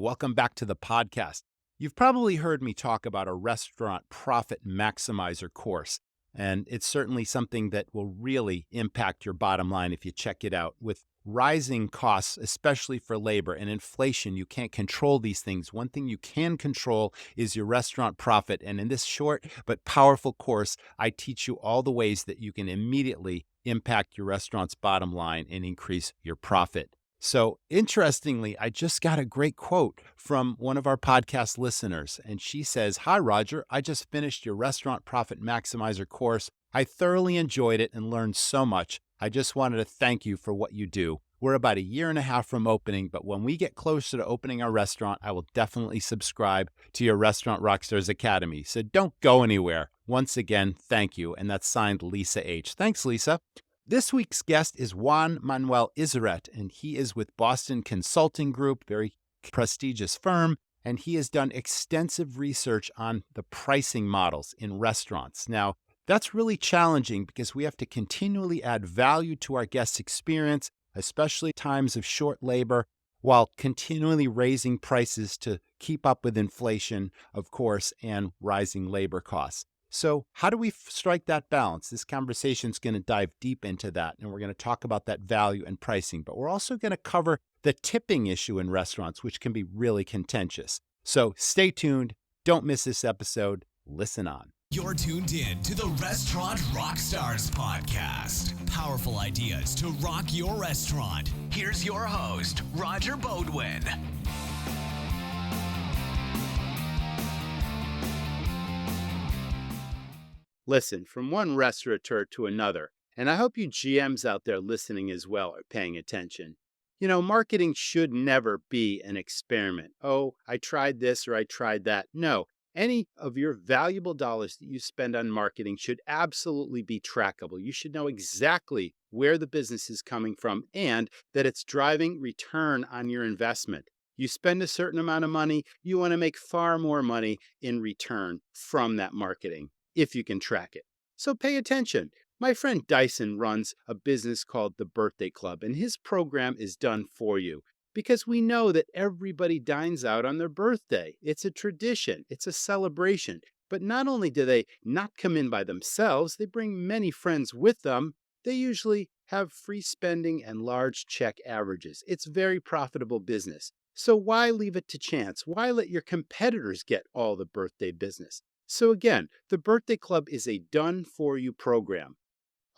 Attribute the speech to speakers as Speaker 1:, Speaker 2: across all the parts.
Speaker 1: Welcome back to the podcast. You've probably heard me talk about a restaurant profit maximizer course, and it's certainly something that will really impact your bottom line if you check it out. With rising costs, especially for labor and inflation, you can't control these things. One thing you can control is your restaurant profit. And in this short but powerful course, I teach you all the ways that you can immediately impact your restaurant's bottom line and increase your profit. So interestingly, I just got a great quote from one of our podcast listeners, and she says, "Hi, Roger. I just finished your Restaurant Profit Maximizer course. I thoroughly enjoyed it and learned so much. I just wanted to thank you for what you do. We're about a year and a half from opening, but when we get closer to opening our restaurant, I will definitely subscribe to your Restaurant Rockstars Academy. So don't go anywhere. Once again, thank you." And that's signed Lisa H. Thanks, Lisa. This week's guest is Jean-Manuel Izaret, and he is with Boston Consulting Group, very prestigious firm, and he has done extensive research on the pricing models in restaurants. Now, that's really challenging because we have to continually add value to our guests' experience, especially times of short labor, while continually raising prices to keep up with inflation, of course, and rising labor costs. So how do we strike that balance? This conversation is going to dive deep into that, and we're going to talk about that value and pricing. But we're also going to cover the tipping issue in restaurants, which can be really contentious. So stay tuned. Don't miss this episode. Listen on.
Speaker 2: You're tuned in to the Restaurant Rockstars Podcast. Powerful ideas to rock your restaurant. Here's your host, Roger Bodwin.
Speaker 1: Listen, from one restaurateur to another, and I hope you GMs out there listening as well are paying attention. You know, marketing should never be an experiment. Oh, I tried this or I tried that. No, any of your valuable dollars that you spend on marketing should absolutely be trackable. You should know exactly where the business is coming from and that it's driving return on your investment. You spend a certain amount of money, you want to make far more money in return from that marketing, if you can track it. So pay attention. My friend Dyson runs a business called the Birthday Club, and his program is done for you because we know that everybody dines out on their birthday. It's a tradition. It's a celebration. But not only do they not come in by themselves, they bring many friends with them. They usually have free spending and large check averages. It's very profitable business. So why leave it to chance? Why let your competitors get all the birthday business? So again, the Birthday Club is a done-for-you program.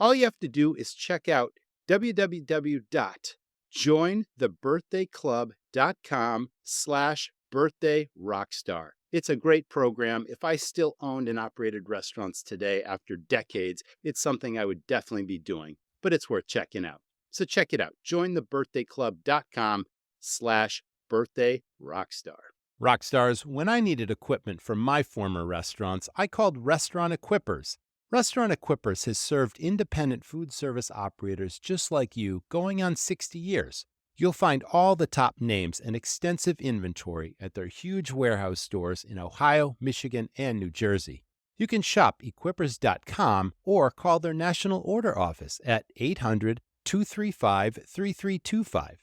Speaker 1: All you have to do is check out www.jointhebirthdayclub.com/birthdayrockstar. It's a great program. If I still owned and operated restaurants today after decades, it's something I would definitely be doing, but it's worth checking out. So check it out. jointhebirthdayclub.com/birthdayrockstar. Rockstars, when I needed equipment from my former restaurants, I called Restaurant Equippers. Restaurant Equippers has served independent food service operators just like you going on 60 years. You'll find all the top names and extensive inventory at their huge warehouse stores in Ohio, Michigan, and New Jersey. You can shop equippers.com or call their national order office at 800-235-3325.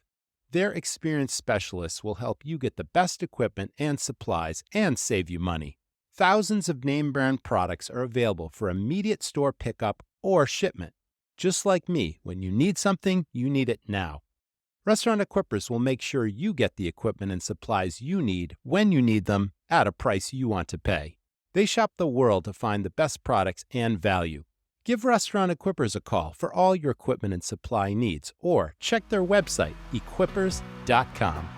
Speaker 1: Their experienced specialists will help you get the best equipment and supplies and save you money. Thousands of name brand products are available for immediate store pickup or shipment. Just like me, when you need something, you need it now. Restaurant Equippers will make sure you get the equipment and supplies you need when you need them at a price you want to pay. They shop the world to find the best products and value. Give Restaurant Equippers a call for all your equipment and supply needs, or check their website, equippers.com.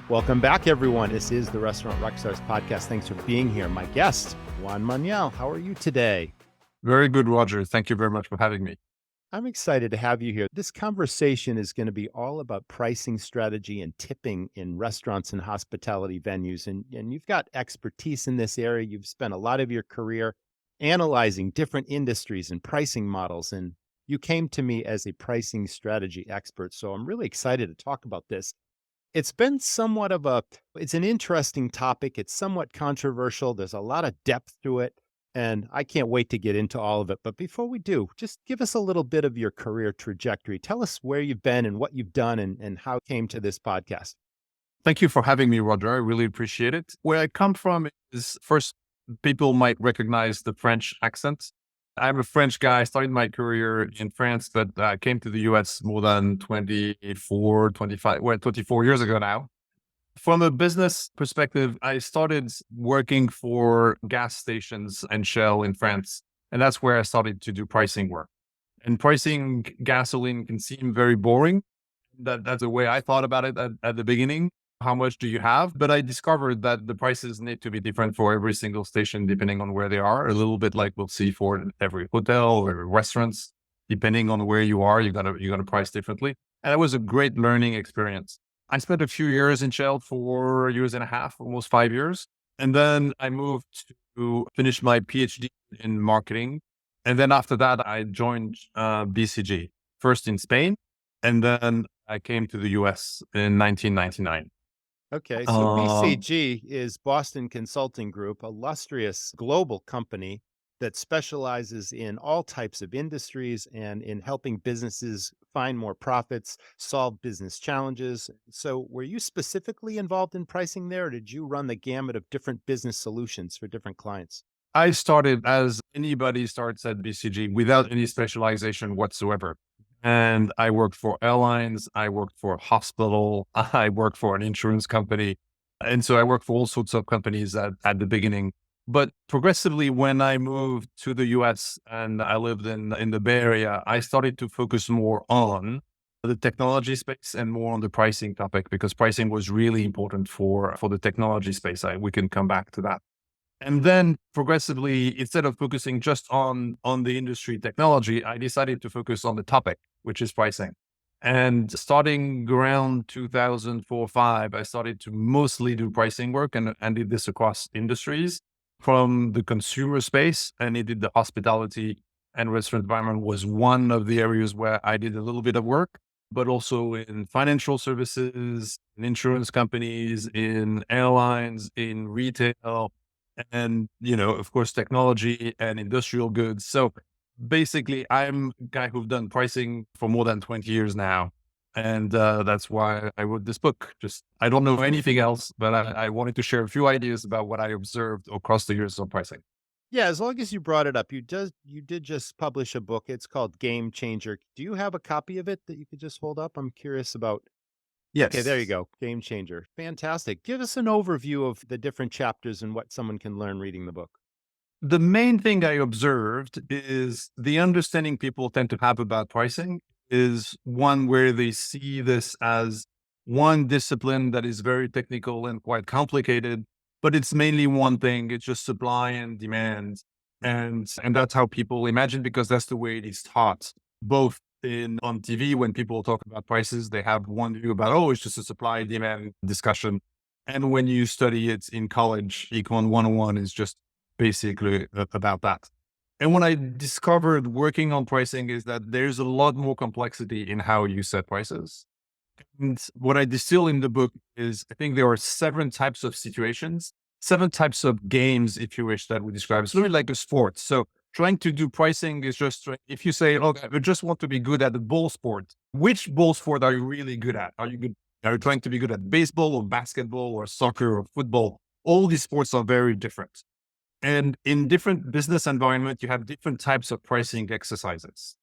Speaker 1: Welcome back, everyone. This is the Restaurant Rockstars Podcast. Thanks for being here. My guest, Jean-Manuel, how are you today?
Speaker 3: Very good, Roger. Thank you very much for having me.
Speaker 1: I'm excited to have you here. This conversation is going to be all about pricing strategy and tipping in restaurants and hospitality venues. And you've got expertise in this area. You've spent a lot of your career analyzing different industries and pricing models. And you came to me as a pricing strategy expert. So I'm really excited to talk about this. It's been it's an interesting topic. It's somewhat controversial. There's a lot of depth to it. And I can't wait to get into all of it. But before we do, just give us a little bit of your career trajectory. Tell us where you've been and what you've done and how it came to this podcast.
Speaker 3: Thank you for having me, Roger. I really appreciate it. Where I come from is first, people might recognize the French accent. I'm a French guy. I started my career in France, but I came to the US more than 24 years ago now. From a business perspective, I started working for gas stations and Shell in France. And that's where I started to do pricing work. And pricing gasoline can seem very boring. That's the way I thought about it at the beginning. How much do you have? But I discovered that the prices need to be different for every single station, depending on where they are. A little bit like we'll see for every hotel or restaurants. Depending on where you are, you're gonna price differently. And it was a great learning experience. I spent a few years in Shell, 4 years and a half, almost 5 years. And then I moved to finish my PhD in marketing. And then after that, I joined BCG, first in Spain. And then I came to the US in 1999.
Speaker 1: Okay, so
Speaker 3: Um,
Speaker 1: BCG is Boston Consulting Group, a illustrious global company that specializes in all types of industries and in helping businesses find more profits, solve business challenges. So, were you specifically involved in pricing there, or did you run the gamut of different business solutions for different clients?
Speaker 3: I started as anybody starts at BCG without any specialization whatsoever. And I worked for airlines, I worked for a hospital, I worked for an insurance company. And so I worked for all sorts of companies at the beginning. But progressively, when I moved to the US and I lived in the Bay Area, I started to focus more on the technology space and more on the pricing topic because pricing was really important for the technology space. We can come back to that. And then progressively, instead of focusing just on the industry technology, I decided to focus on the topic, which is pricing. And starting around 2004-5, I started to mostly do pricing work and did this across industries from the consumer space. And it did the hospitality and restaurant environment was one of the areas where I did a little bit of work, but also in financial services, in insurance companies, in airlines, in retail, and of course technology and industrial goods. So basically I'm a guy who've done pricing for more than 20 years now, and that's why I wrote this book. Just I don't know anything else, but I wanted to share a few ideas about what I observed across the years of pricing.
Speaker 1: Yeah, as long as you brought it up, you did just publish a book. It's called Game Changer. Do you have a copy of it that you could just hold up? I'm curious about. Okay, there you
Speaker 3: Yes.
Speaker 1: go. Game Changer. Fantastic. Give us an overview of the different chapters and what someone can learn reading the book.
Speaker 3: The main thing I observed is the understanding people tend to have about pricing is one where they see this as one discipline that is very technical and quite complicated, but it's mainly one thing. It's just supply and demand. And that's how people imagine because that's the way it is taught, both in on TV when people talk about prices, they have one view about, oh, it's just a supply demand discussion. And when you study it in college, Econ 101 is just basically about that. And what I discovered working on pricing is that there's a lot more complexity in how you set prices. And what I distill in the book is I think there are 7 types of situations, 7 types of games, if you wish, that we describe. It's really like a sport. So trying to do pricing is just if you say, oh, I just want to be good at the ball sport, which ball sport are you really good at? Are you good? Are you trying to be good at baseball or basketball or soccer or football? All these sports are very different. And in different business environment, you have different types of pricing exercises.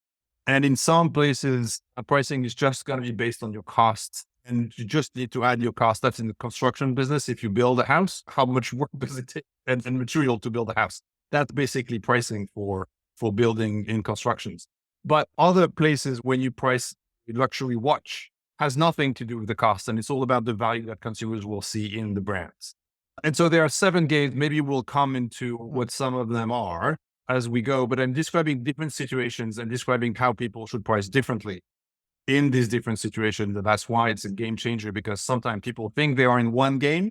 Speaker 3: And in some places, pricing is just going to be based on your costs. And you just need to add your cost. That's in the construction business. If you build a house, how much work does it take and material to build a house? That's basically pricing for building in constructions. But other places, when you price a luxury watch, has nothing to do with the cost. And it's all about the value that consumers will see in the brands. And so there are 7 games. Maybe we'll come into what some of them are as we go, but I'm describing different situations and describing how people should price differently in these different situations. And that's why it's a game changer because sometimes people think they are in one game,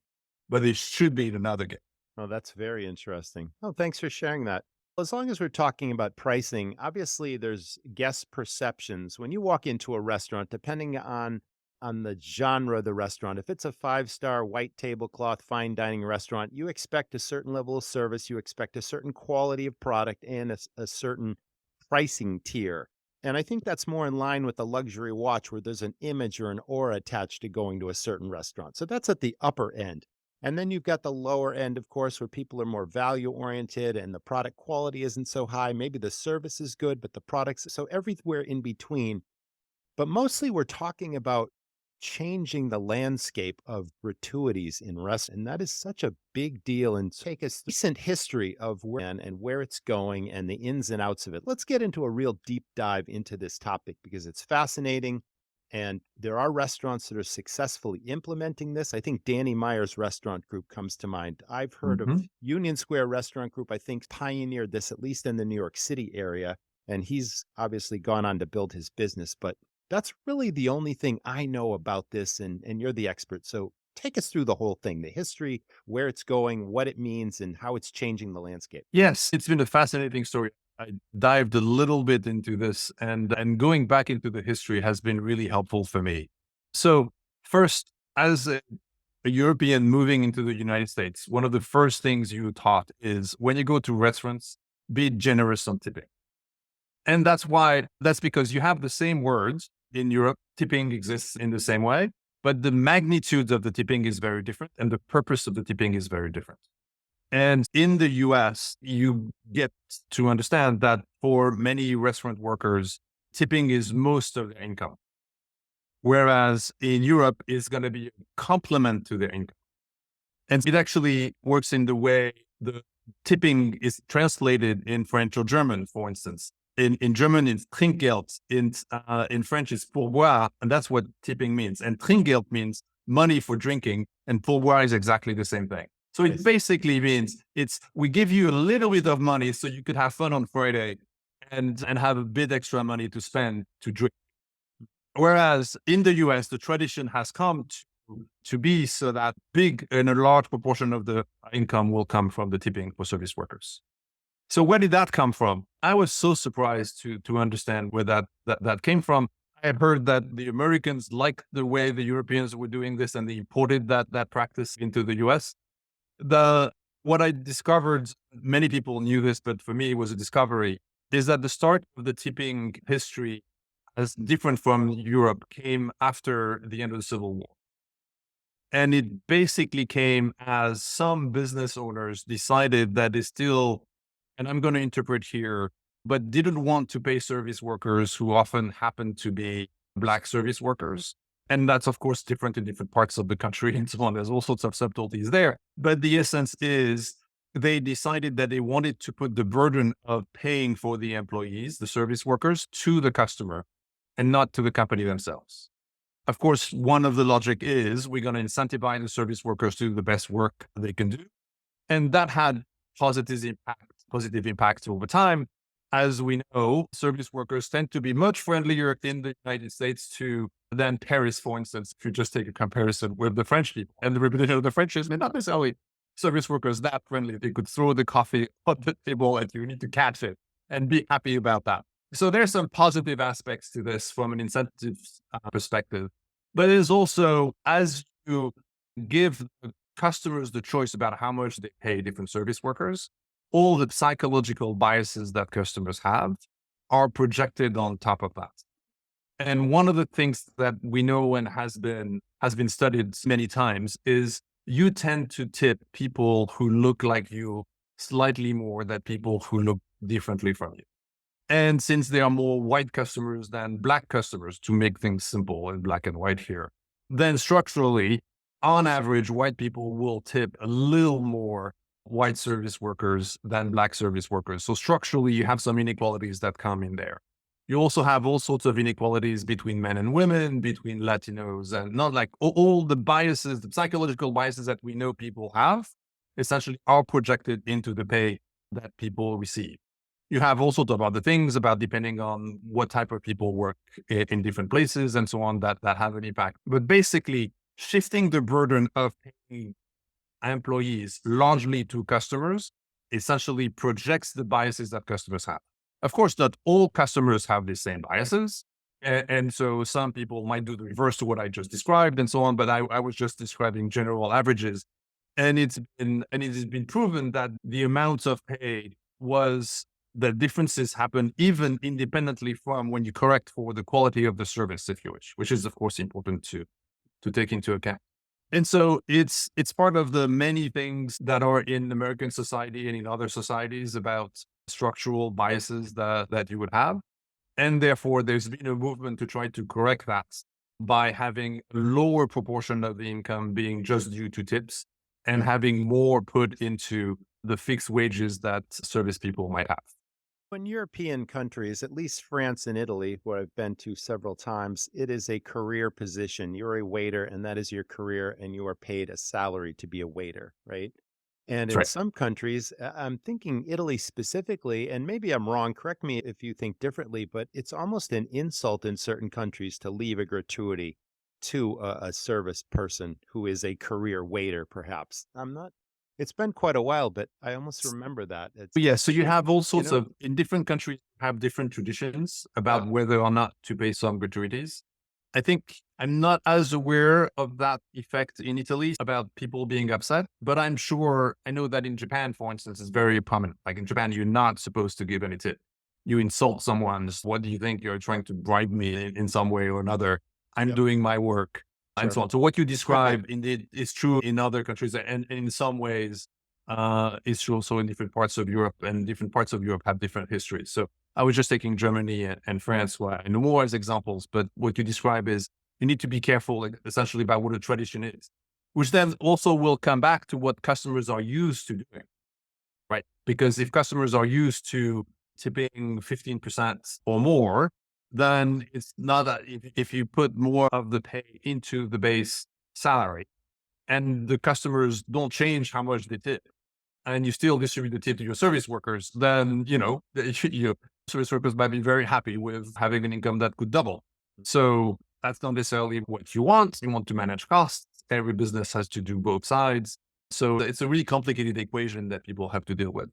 Speaker 3: but they should be in another game.
Speaker 1: Oh, that's very interesting. Oh, thanks for sharing that. As long as we're talking about pricing, obviously there's guest perceptions. When you walk into a restaurant, depending on the genre of the restaurant, if it's a five-star white tablecloth fine dining restaurant, you expect a certain level of service, you expect a certain quality of product and a certain pricing tier. And I think that's more in line with a luxury watch where there's an image or an aura attached to going to a certain restaurant. So that's at the upper end. And then you've got the lower end, of course, where people are more value oriented and the product quality isn't so high. Maybe the service is good, but the products, so everywhere in between. But mostly we're talking about changing the landscape of gratuities in wrestling. And that is such a big deal and take us recent history of where it's going and the ins and outs of it. Let's get into a real deep dive into this topic because it's fascinating. And there are restaurants that are successfully implementing this. I think Danny Meyer's restaurant group comes to mind. I've heard of Union Square Restaurant Group, I think pioneered this, at least in the New York City area. And he's obviously gone on to build his business. But that's really the only thing I know about this. And you're the expert. So take us through the whole thing, the history, where it's going, what it means, and how it's changing the landscape.
Speaker 3: Yes, it's been a fascinating story. I dived a little bit into this and going back into the history has been really helpful for me. So first, as a European moving into the United States, one of the first things you taught is when you go to restaurants, be generous on tipping. And that's because you have the same words in Europe. Tipping exists in the same way, but the magnitude of the tipping is very different and the purpose of the tipping is very different. And in the US, you get to understand that for many restaurant workers, tipping is most of their income. Whereas in Europe, it's going to be a complement to their income. And it actually works in the way the tipping is translated in French or German, for instance. In German, it's Trinkgeld. In French, it's pourboire. And that's what tipping means. And Trinkgeld means money for drinking. And pourboire is exactly the same thing. So it basically means we give you a little bit of money so you could have fun on Friday and have a bit extra money to spend to drink. Whereas in the US, the tradition has come to be so that a large proportion of the income will come from the tipping for service workers. So where did that come from? I was so surprised to understand where that came from. I had heard that the Americans liked the way the Europeans were doing this and they imported that practice into the US. What I discovered, many people knew this, but for me, it was a discovery, is that the start of the tipping history, as different from Europe, came after the end of the Civil War. And it basically came as some business owners decided that they still, and I'm going to interpret here, but didn't want to pay service workers who often happened to be Black service workers. And that's, of course, different in different parts of the country and so on. There's all sorts of subtleties there. But the essence is they decided that they wanted to put the burden of paying for the employees, the service workers, to the customer and not to the company themselves. Of course, one of the logic is we're going to incentivize the service workers to do the best work they can do. And that had positive impact over time. As we know, service workers tend to be much friendlier in the United States than Paris, for instance, if you just take a comparison with the French people. And the reputation of the French is not necessarily service workers that friendly. They could throw the coffee on the table and you need to catch it and be happy about that. So there's some positive aspects to this from an incentive perspective. But it is also, as you give the customers the choice about how much they pay different service workers, all the psychological biases that customers have are projected on top of that. And one of the things that we know and has been studied many times is you tend to tip people who look like you slightly more than people who look differently from you. And since there are more white customers than Black customers, to make things simple and black and white here, then structurally, on average, white people will tip a little more white service workers than Black service workers. So structurally, you have some inequalities that come in there. You also have all sorts of inequalities between men and women, between Latinos, and not like all the biases, the psychological biases that we know people have, essentially are projected into the pay that people receive. You have all sorts of other things about depending on what type of people work in different places and so on that have an impact. But basically, shifting the burden of paying employees largely to customers essentially projects the biases that customers have. Of course, not all customers have the same biases. And so some people might do the reverse to what I just described and so on, but I was just describing general averages. And it has been proven that the amount of pay was the differences happen even independently from when you correct for the quality of the service, if you wish, which is of course important to take into account. And so it's part of the many things that are in American society and in other societies about structural biases that you would have. And therefore, there's been a movement to try to correct that by having a lower proportion of the income being just due to tips and having more put into the fixed wages that service people might have.
Speaker 1: In European countries, at least France and Italy, where I've been to several times, it is a career position. You're a waiter, and that is your career, and you are paid a salary to be a waiter, right? And
Speaker 3: That's
Speaker 1: in
Speaker 3: right.
Speaker 1: some countries, I'm thinking Italy specifically, and maybe I'm wrong, correct me if you think differently, but it's almost an insult in certain countries to leave a gratuity to a service person who is a career waiter, perhaps. I'm not, it's been quite a while, but I almost remember that.
Speaker 3: Yeah, so you have all
Speaker 1: You
Speaker 3: sorts
Speaker 1: know,
Speaker 3: of, in different countries, have different traditions about whether or not to pay some gratuities. I think I'm not as aware of that effect in Italy about people being upset, but I'm sure I know that in Japan, for instance, it's very prominent. Like in Japan, you're not supposed to give any tip. You insult someone. What do you think? You're trying to bribe me in some way or another. I'm
Speaker 1: Yep.
Speaker 3: doing my work and
Speaker 1: Sure.
Speaker 3: so on. So what you describe indeed is true in other countries. And in some ways, it's true also in different parts of Europe, and different parts of Europe have different histories. So I was just taking Germany and France, where I know more as examples, but what you describe is you need to be careful, like, essentially about what a tradition is, which then also will come back to what customers are used to doing, right? Because if customers are used to tipping 15% or more, then it's not that if you put more of the pay into the base salary and the customers don't change how much they tip, and you still distribute the tip to your service workers, then, your service workers might be very happy with having an income that could double. So that's not necessarily what you want. You want to manage costs. Every business has to do both sides. So it's a really complicated equation that people have to deal with.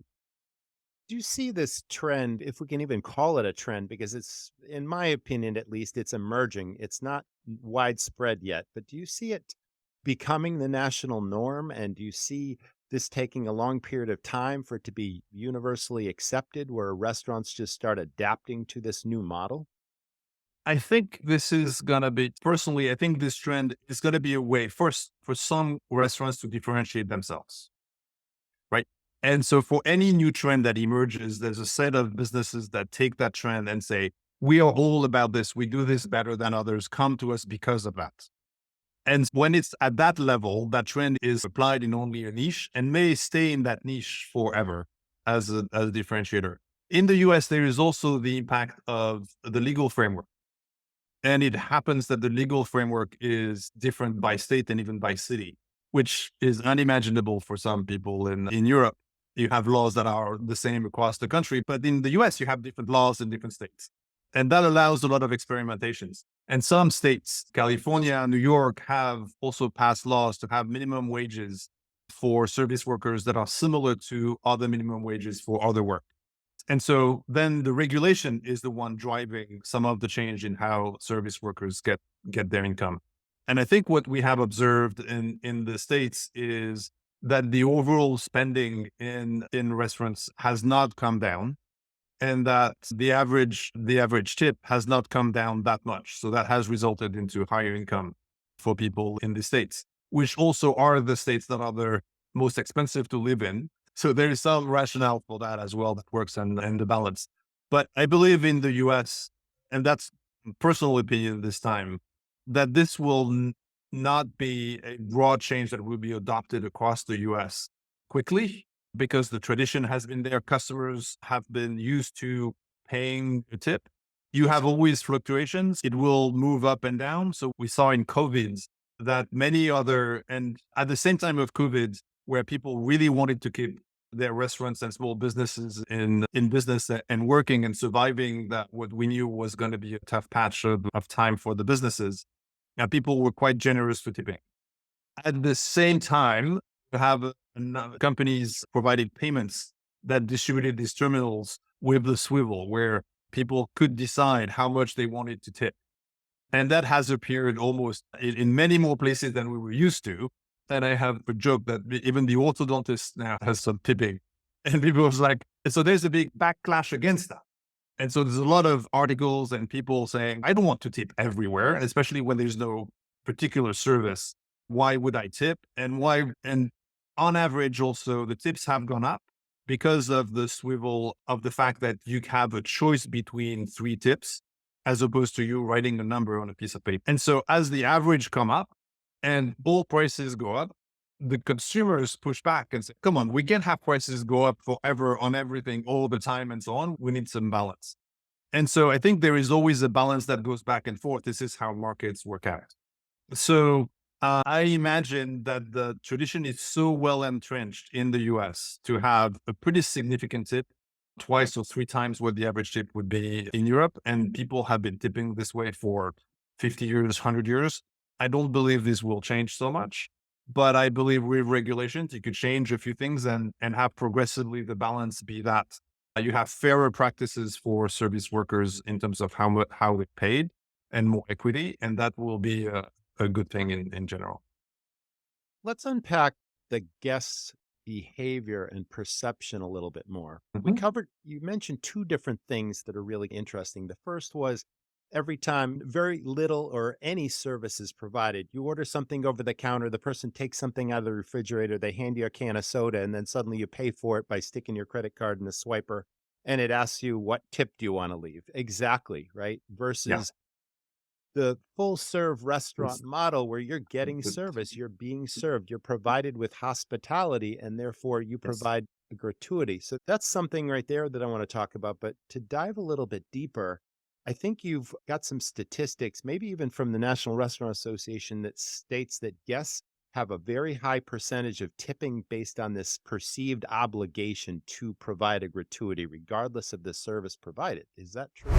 Speaker 1: Do you see this trend, if we can even call it a trend, because it's, in my opinion, at least, it's emerging. It's not widespread yet, but do you see it becoming the national norm? And do you see this taking a long period of time for it to be universally accepted, where restaurants just start adapting to this new model?
Speaker 3: I think this is going to be, personally, I think this trend is going to be a way first for some restaurants to differentiate themselves, right? And so for any new trend that emerges, there's a set of businesses that take that trend and say, we are all about this. We do this better than others. Come to us because of that. And when it's at that level, that trend is applied in only a niche and may stay in that niche forever as a differentiator. In the US, there is also the impact of the legal framework. And it happens that the legal framework is different by state and even by city, which is unimaginable for some people in Europe. You have laws that are the same across the country, but in the US, you have different laws in different states. And that allows a lot of experimentations. And some states, California, New York, have also passed laws to have minimum wages for service workers that are similar to other minimum wages for other work. And so then the regulation is the one driving some of the change in how service workers get their income. And I think what we have observed in the States is that the overall spending in restaurants has not come down, and that the average tip has not come down that much. So that has resulted into higher income for people in the States, which also are the states that are the most expensive to live in. So there is some rationale for that as well that works in the balance. But I believe in the US, and that's personal opinion this time, that this will not be a broad change that will be adopted across the US quickly, because the tradition has been there. Customers have been used to paying a tip. You have always fluctuations. It will move up and down. So we saw in COVID that and at the same time of COVID, where people really wanted to keep their restaurants and small businesses in business and working and surviving that what we knew was going to be a tough patch of time for the businesses. Now, people were quite generous for tipping. At the same time, you have companies providing payments that distributed these terminals with the swivel, where people could decide how much they wanted to tip. And that has appeared almost in many more places than we were used to. And I have a joke that even the orthodontist now has some tipping. And people was like, And so there's a big backlash against that. And so there's a lot of articles and people saying, I don't want to tip everywhere, and especially when there's no particular service. Why would I tip? And why? And on average, also, the tips have gone up because of the swivel of the fact that you have a choice between 3 tips as opposed to you writing a number on a piece of paper. And so as the average come up and all prices go up, the consumers push back and say, come on, we can't have prices go up forever on everything all the time and so on. We need some balance. And so I think there is always a balance that goes back and forth. This is how markets work out. So I imagine that the tradition is so well entrenched in the US to have a pretty significant tip, twice or 3 times what the average tip would be in Europe. And people have been tipping this way for 50 years, 100 years. I don't believe this will change so much. But I believe with regulations, you could change a few things and have progressively the balance be that you have fairer practices for service workers in terms of how they're paid and more equity. And that will be a good thing in general.
Speaker 1: Let's unpack the guest's behavior and perception a little bit more. You mentioned 2 different things that are really interesting. The first was every time very little or any service is provided, you order something over the counter, the person takes something out of the refrigerator, they hand you a can of soda, and then suddenly you pay for it by sticking your credit card in the swiper, and it asks you, what tip do you want to leave? Exactly, right? Versus the full serve restaurant model where you're getting service, you're being served, you're provided with hospitality, and therefore you provide a gratuity. So that's something right there that I want to talk about. But to dive a little bit deeper, I think you've got some statistics, maybe even from the National Restaurant Association, that states that guests have a very high percentage of tipping based on this perceived obligation to provide a gratuity, regardless of the service provided. Is that true?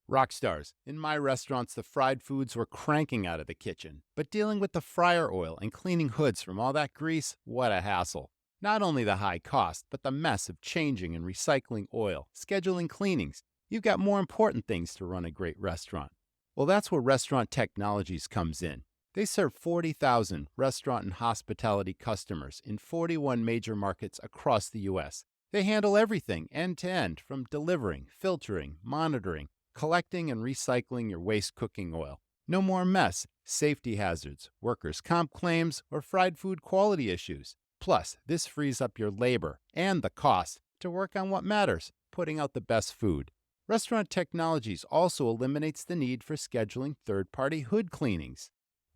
Speaker 1: Rockstars, in my restaurants, the fried foods were cranking out of the kitchen, but dealing with the fryer oil and cleaning hoods from all that grease, what a hassle. Not only the high cost, but the mess of changing and recycling oil, scheduling cleanings. You've got more important things to run a great restaurant. Well, that's where Restaurant Technologies comes in. They serve 40,000 restaurant and hospitality customers in 41 major markets across the U.S. They handle everything end to end, from delivering, filtering, monitoring, collecting and recycling your waste cooking oil. No more mess, safety hazards, workers' comp claims, or fried food quality issues. Plus, this frees up your labor and the cost to work on what matters, putting out the best food. Restaurant Technologies also eliminates the need for scheduling third-party hood cleanings.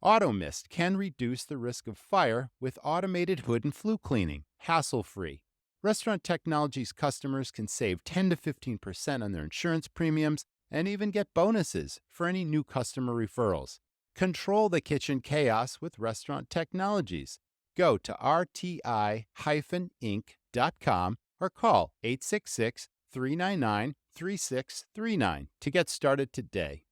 Speaker 1: AutoMist can reduce the risk of fire with automated hood and flue cleaning, hassle-free. Restaurant Technologies customers can save 10 to 15% on their insurance premiums and even get bonuses for any new customer referrals. Control the kitchen chaos with Restaurant Technologies. Go to rti-inc.com or call 866-399-3639 to get started today.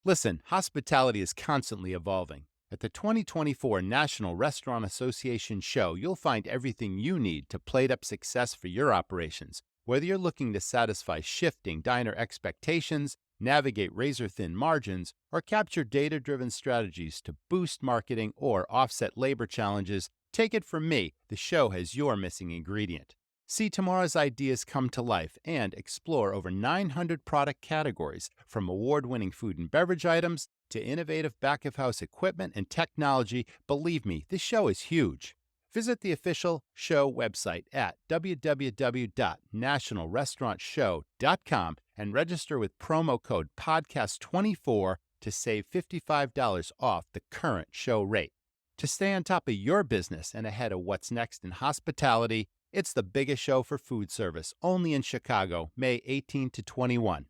Speaker 1: Listen, hospitality is constantly evolving. At the 2024 National Restaurant Association show, you'll find everything you need to plate up success for your operations. Whether you're looking to satisfy shifting diner expectations, navigate razor-thin margins, or capture data-driven strategies to boost marketing or offset labor challenges, take it from me, the show has your missing ingredient. See tomorrow's ideas come to life and explore over 900 product categories, from award-winning food and beverage items to innovative back-of-house equipment and technology. Believe me, this show is huge. Visit the official show website at www.nationalrestaurantshow.com and register with promo code PODCAST24 to save $55 off the current show rate. To stay on top of your business and ahead of what's next in hospitality, it's the biggest show for food service, only in Chicago, May 18 to 21.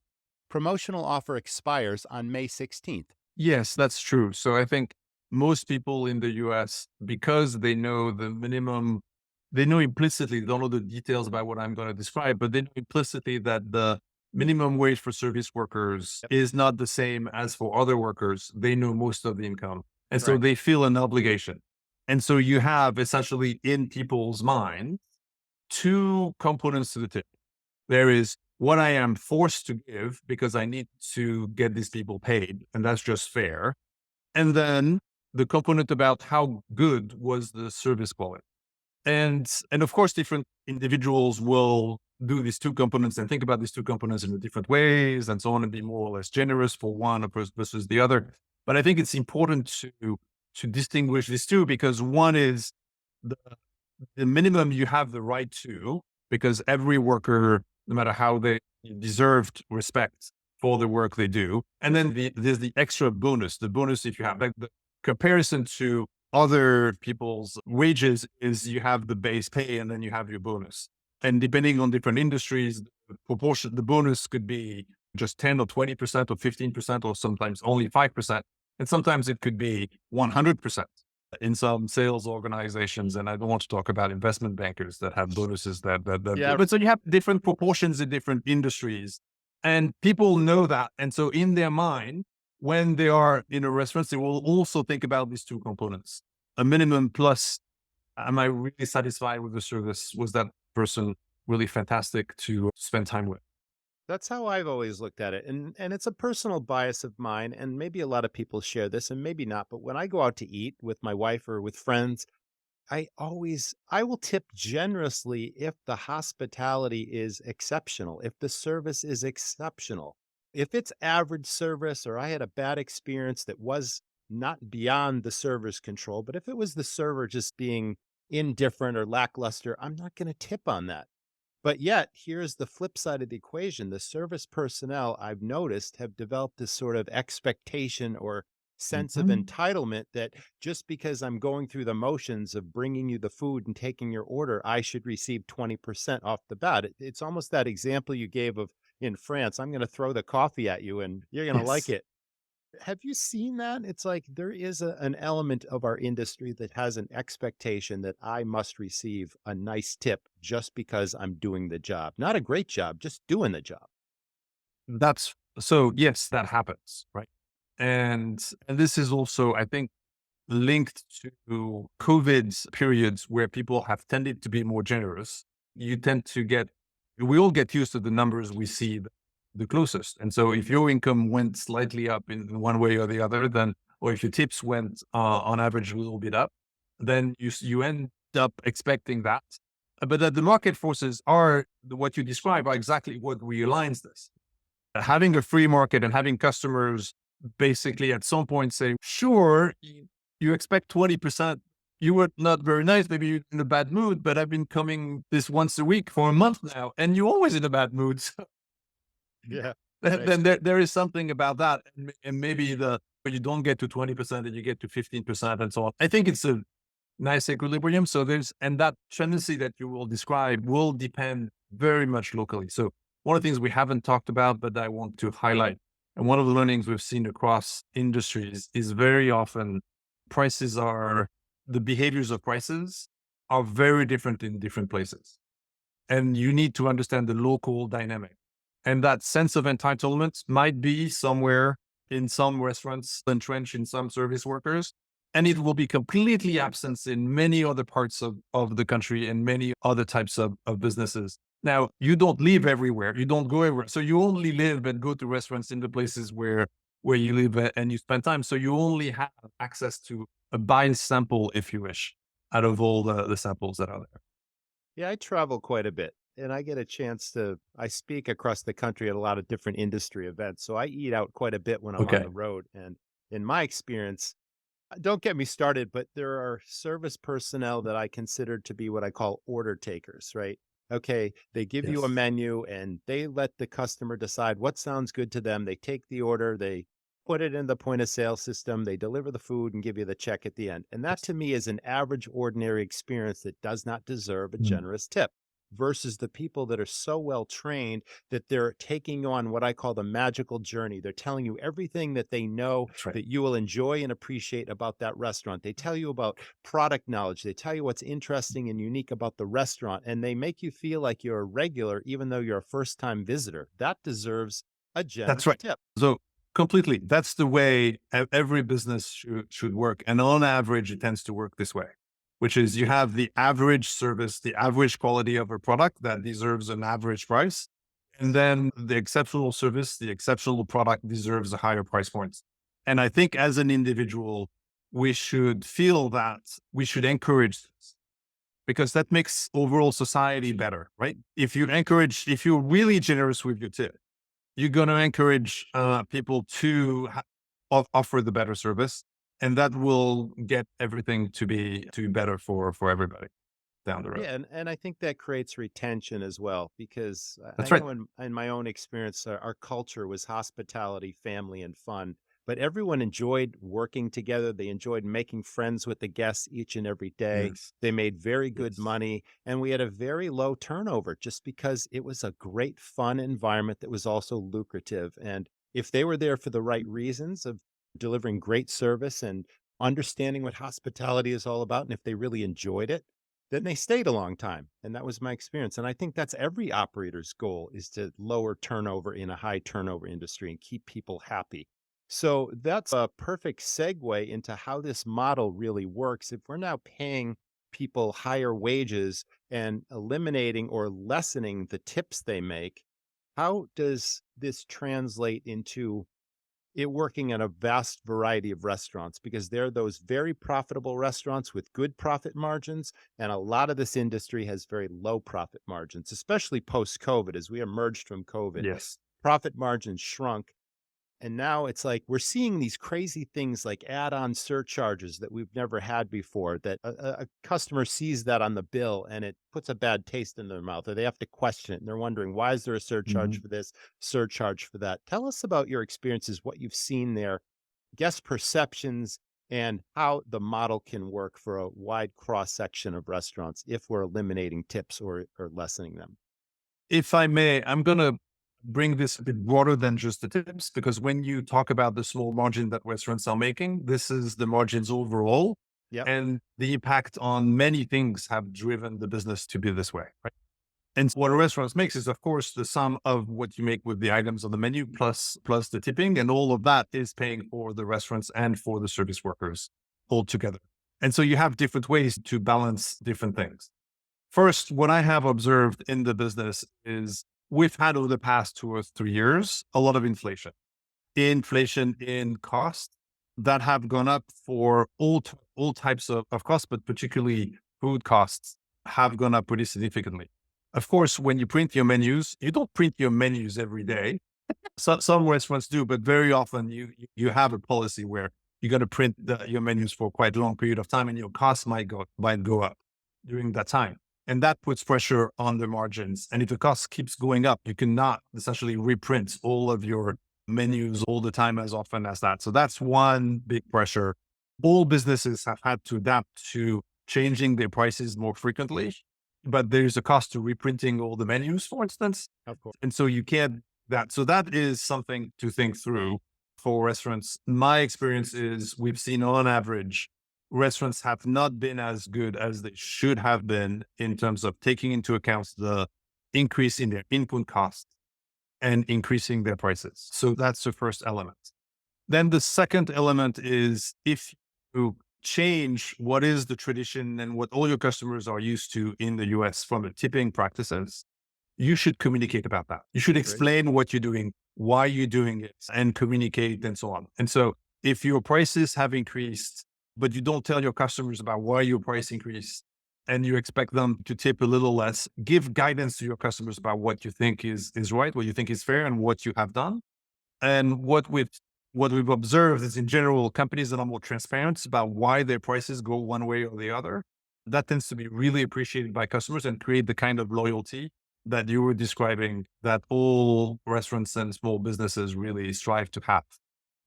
Speaker 1: Promotional offer expires on May 16th.
Speaker 3: Yes, that's true. So I think most people in the US, because they know the minimum, they know implicitly, they don't know the details about what I'm going to describe, but they know implicitly that the minimum wage for service workers is not the same as for other workers. They know most of the income. And so they feel an obligation. And so you have essentially in people's minds 2 components to the tip. There is what I am forced to give because I need to get these people paid, and that's just fair. And then the component about how good was the service quality. And of course, different individuals will do these two components and think about these two components in different ways and so on, and be more or less generous for one versus the other. But I think it's important to distinguish these two, because one is the, the minimum you have the right to, because every worker, no matter how they deserved respect for the work they do. And then there's the extra bonus. The bonus, if you have like the comparison to other people's wages, is you have the base pay and then you have your bonus. And depending on different industries, the bonus could be just 10 or 20% or 15%, or sometimes only 5%. And sometimes it could be 100% in some sales organizations. And I don't want to talk about investment bankers that have bonuses
Speaker 1: Yeah.
Speaker 3: but so you have different proportions in different industries, and people know that. And so in their mind, when they are in a restaurant, they will also think about these two components: a minimum plus, am I really satisfied with the service? Was that person really fantastic to spend time with?
Speaker 1: That's how I've always looked at it. And it's a personal bias of mine, and maybe a lot of people share this and maybe not, but when I go out to eat with my wife or with friends, I will tip generously if the hospitality is exceptional, if the service is exceptional. If it's average service or I had a bad experience that was not beyond the server's control, but if it was the server just being indifferent or lackluster, I'm not going to tip on that. But yet, here's the flip side of the equation. The service personnel, I've noticed, have developed this sort of expectation or sense of
Speaker 3: Mhm.
Speaker 1: entitlement that just because I'm going through the motions of bringing you the food and taking your order, I should receive 20% off the bat. It's almost that example you gave of in France. I'm going to throw the coffee at you and you're going to like
Speaker 3: Yes.
Speaker 1: it. Have you seen that? It's like there is an element of our industry that has an expectation that I must receive a nice tip just because I'm doing the job. Not a great job, just doing the job.
Speaker 3: That's so yes, that happens, right? And this is also, I think, linked to COVID's periods where people have tended to be more generous. You tend to get, we all get used to the numbers we see the closest. And so if your income went slightly up in one way or the other, then, or if your tips went on average a little bit up, then you end up expecting that. But that the market forces are what you describe are exactly what realigns this. Having a free market and having customers basically at some point say, sure, you expect 20%. You were not very nice. Maybe you're in a bad mood, but I've been coming this once a week for a month now, and you're always in a bad mood.
Speaker 1: Yeah.
Speaker 3: So
Speaker 1: Right.
Speaker 3: then there is something about that. And maybe when you don't get to 20% and you get to 15% and so on. I think it's a nice equilibrium. So and that tendency that you will describe will depend very much locally. So one of the things we haven't talked about, but I want to highlight, and one of the learnings we've seen across industries is very often the behaviors of prices are very different in different places. And you need to understand the local dynamic. And that sense of entitlement might be somewhere in some restaurants, entrenched in some service workers, and it will be completely absent in many other parts of the country and many other types of businesses. Now, you don't live everywhere. You don't go everywhere. So you only live and go to restaurants in the places where you live and you spend time. So you only have access to a biased sample, if you wish, out of all the samples that are there.
Speaker 1: Yeah, I travel quite a bit and I get a chance I speak across the country at a lot of different industry events. So I eat out quite a bit when I'm on
Speaker 3: Okay.
Speaker 1: the road. And in my experience, don't get me started, but there are service personnel that I consider to be what I call order takers, right? Okay, they give you a
Speaker 3: Yes.
Speaker 1: menu and they let the customer decide what sounds good to them. They take the order, they put it in the point of sale system, they deliver the food and give you the check at the end. And that to me is an average, ordinary experience that does not deserve a
Speaker 3: Mm.
Speaker 1: generous tip versus the people that are so well trained that they're taking on what I call the magical journey. They're telling you everything that they know
Speaker 3: That's right.
Speaker 1: that you will enjoy and appreciate about that restaurant. They tell you about product knowledge. They tell you what's interesting and unique about the restaurant, and they make you feel like you're a regular, even though you're a first time visitor. That deserves a
Speaker 3: That's
Speaker 1: generous
Speaker 3: right.
Speaker 1: tip.
Speaker 3: So completely, that's the way every business should work. And on average, it tends to work this way, which is you have the average service, the average quality of a product that deserves an average price. And then the exceptional service, the exceptional product deserves a higher price point. And I think as an individual, we should feel that we should encourage this. because that makes overall society better, right? If you're really generous with your tip, you're going to encourage people to offer the better service, and that will get everything to be better for everybody down the road.
Speaker 1: Yeah, and I think that creates retention as well, because I
Speaker 3: That's right.
Speaker 1: know in my own experience, our culture was hospitality, family, and fun. But everyone enjoyed working together. They enjoyed making friends with the guests each and every day.
Speaker 3: Yes.
Speaker 1: They made very good
Speaker 3: Yes.
Speaker 1: money, and we had a very low turnover just because it was a great, fun environment that was also lucrative. And if they were there for the right reasons of delivering great service and understanding what hospitality is all about, and if they really enjoyed it, then they stayed a long time. And that was my experience. And I think that's every operator's goal, is to lower turnover in a high turnover industry and keep people happy. So that's a perfect segue into how this model really works. If we're now paying people higher wages and eliminating or lessening the tips they make, how does this translate into it working in a vast variety of restaurants? Because there are those very profitable restaurants with good profit margins, and a lot of this industry has very low profit margins, especially post COVID. As we emerged from COVID,
Speaker 3: Yes.
Speaker 1: profit margins shrunk. And now it's like we're seeing these crazy things like add-on surcharges that we've never had before, that a customer sees that on the bill and it puts a bad taste in their mouth, or they have to question it and they're wondering, why is there a surcharge
Speaker 3: Mhm.
Speaker 1: for this, surcharge for that? Tell us about your experiences, what you've seen there, guest perceptions, and how the model can work for a wide cross section of restaurants if we're eliminating tips or lessening them.
Speaker 3: If I may, I'm going to bring this a bit broader than just the tips, because when you talk about the small margin that restaurants are making, this is the margins overall.
Speaker 1: Yep.
Speaker 3: And the impact on many things have driven the business to be this way, right? And what a restaurant makes is, of course, the sum of what you make with the items on the menu plus the tipping, and all of that is paying for the restaurants and for the service workers all together. And so you have different ways to balance different things. First, what I have observed in the business is we've had over the past 2 or 3 years a lot of inflation in cost that have gone up for all types of costs, but particularly food costs have gone up pretty significantly. Of course, when you print your menus, you don't print your menus every day. So, some restaurants do, but very often you have a policy where you're going to print your menus for quite a long period of time, and your costs might go up during that time, and that puts pressure on the margins. And if the cost keeps going up, you cannot essentially reprint all of your menus all the time as often as that. So that's one big pressure. All businesses have had to adapt to changing their prices more frequently, but there's a cost to reprinting all the menus, for instance.
Speaker 1: Of course.
Speaker 3: And so you can't that. So that is something to think through for restaurants. My experience is we've seen on average, restaurants have not been as good as they should have been in terms of taking into account the increase in their input costs and increasing their prices. So that's the first element. Then the second element is, if you change what is the tradition and what all your customers are used to in the US from the tipping practices, you should communicate about that. You should explain what you're doing, why you're doing it, and communicate and so on. And so if your prices have increased, but you don't tell your customers about why your price increased, and you expect them to tip a little less, give guidance to your customers about what you think is right, what you think is fair, and what you have done. And what we've observed is, in general, companies that are more transparent about why their prices go one way or the other, that tends to be really appreciated by customers and create the kind of loyalty that you were describing, that all restaurants and small businesses really strive to have.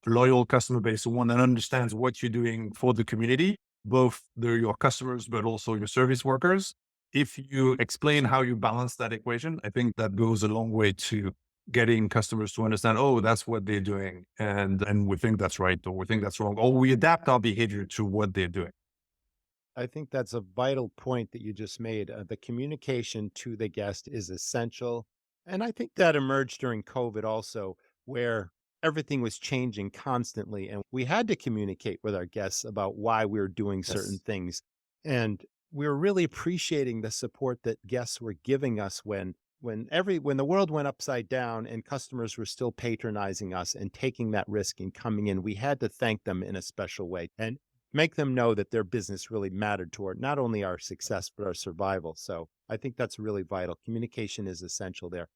Speaker 3: Loyal customer base, one that understands what you're doing for the community, both your customers, but also your service workers. If you explain how you balance that equation, I think that goes a long way to getting customers to understand, oh, that's what they're doing. And we think that's right, or we think that's wrong, or we adapt our behavior to what they're doing.
Speaker 1: I think that's a vital point that you just made. The communication to the guest is essential. And I think that emerged during COVID also, where everything was changing constantly. And we had to communicate with our guests about why we were doing certain
Speaker 3: Yes.
Speaker 1: things. And we were really appreciating the support that guests were giving us when the world went upside down and customers were still patronizing us and taking that risk and coming in. We had to thank them in a special way. And make them know that their business really mattered toward not only our success, but our survival. So I think that's really vital. Communication is essential there.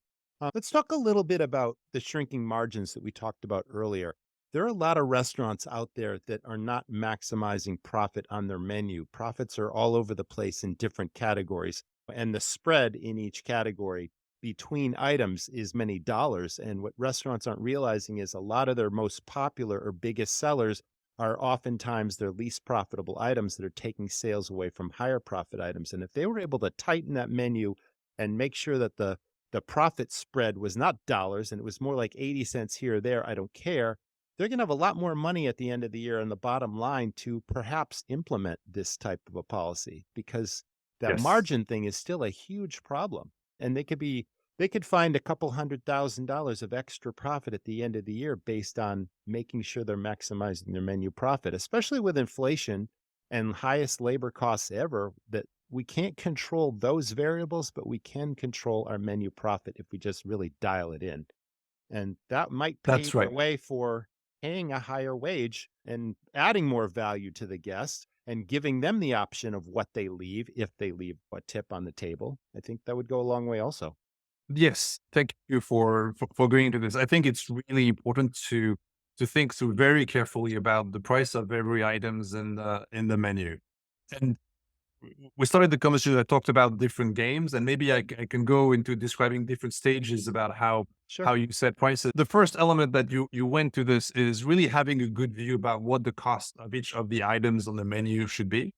Speaker 1: Let's talk a little bit about the shrinking margins that we talked about earlier. There are a lot of restaurants out there that are not maximizing profit on their menu. Profits are all over the place in different categories, and the spread in each category between items is many dollars. And what restaurants aren't realizing is a lot of their most popular or biggest sellers are oftentimes their least profitable items that are taking sales away from higher profit items. And if they were able to tighten that menu and make sure that the profit spread was not dollars and it was more like 80 cents here or there, I don't care, they're going to have a lot more money at the end of the year on the bottom line to perhaps implement this type of a policy, because that
Speaker 3: Yes.
Speaker 1: margin thing is still a huge problem. And they could find a couple $100,000 of extra profit at the end of the year based on making sure they're maximizing their menu profit, especially with inflation and highest labor costs ever, that we can't control those variables, but we can control our menu profit if we just really dial it in. And that might
Speaker 3: That's
Speaker 1: pave the
Speaker 3: right.
Speaker 1: way for paying a higher wage and adding more value to the guest and giving them the option of what they leave, if they leave a tip on the table. I think that would go a long way also.
Speaker 3: Yes. Thank you for going into this. I think it's really important to think through very carefully about the price of every items in the menu. And we started the conversation. I talked about different games, and maybe I can go into describing different stages about
Speaker 1: Sure.
Speaker 3: how you set prices. The first element that you went to this is really having a good view about what the cost of each of the items on the menu should be.